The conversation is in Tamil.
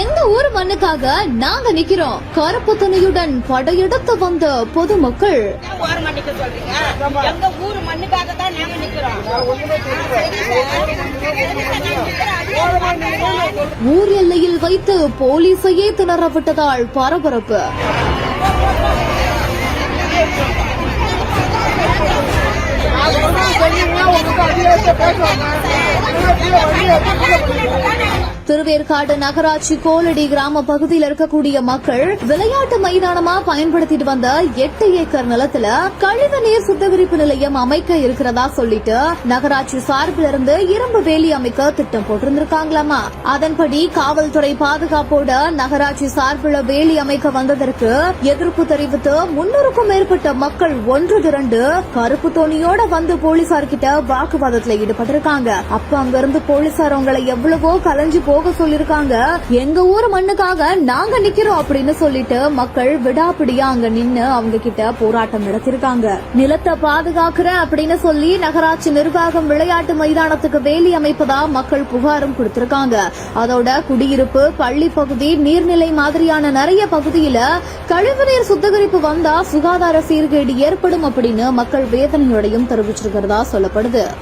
எங்க ஊர் மண்ணுக்காக நாங்க நிக்கிறோம். கருப்பு துணியுடன் படையெடுத்து வந்த பொதுமக்கள். ஊர் எல்லையில் வைத்து போலீசையே திணற விட்டதால் பரபரப்பு. திருவேற்காடு நகராட்சி கோலடி கிராம பகுதியில் இருக்கக்கூடிய மக்கள் விளையாட்டு மைதானமா பயன்படுத்திட்டு வந்த 8 ஏக்கர் நிலத்துல கழிவுநீர் சுத்திகரிப்பு நிலையம் அமைக்க இருக்கிறதா சொல்லிட்டு நகராட்சி சார்பில் இருந்து இரும்பு வேலி அமைக்க திட்டம் போட்டிருந்திருக்காங்களாமா. அதன்படி காவல்துறை பாதுகாப்போட நகராட்சி சார்பில் வேலி அமைக்க வந்ததற்கு எதிர்ப்பு தெரிவித்து 300க்கும் மேற்பட்ட மக்கள் ஒன்று திரண்டு கருப்பு தோணியோட வந்து போலீசார்கிட்ட வாக்குவாதத்தில் ஈடுபட்டிருக்காங்க. அப்ப அங்கிருந்து போலீசார் அவங்களை எவ்வளவோ கலைஞ்சு போக சொல்லிருக்காங்க. எங்க ஊர் மண்ணுக்காக நாங்க நிக்கிறோம் அப்படின்னு சொல்லிட்டு மக்கள் விடாப்பிடியா அங்க நின்னு அவங்க கிட்ட போராட்டம் நடத்திருக்காங்க. நிலத்தை பாதுகாக்கிறேன் அப்படின்னு சொல்லி நகராட்சி நிர்வாகம் விளையாட்டு மைதானத்துக்கு வேலி அமைப்பதா மக்கள் புகாரும் கொடுத்திருக்காங்க. அதோட குடியிருப்பு, பள்ளி பகுதி, நீர்நிலை மாதிரியான நிறைய பகுதியில கழிவுநீர் சுத்திகரிப்பு வந்தா சுகாதார சீர்கேடு ஏற்படும் அப்படின்னு மக்கள் வேதனையோடையும் தெரிவிச்சிருக்கிறதா சொல்லப்படுது.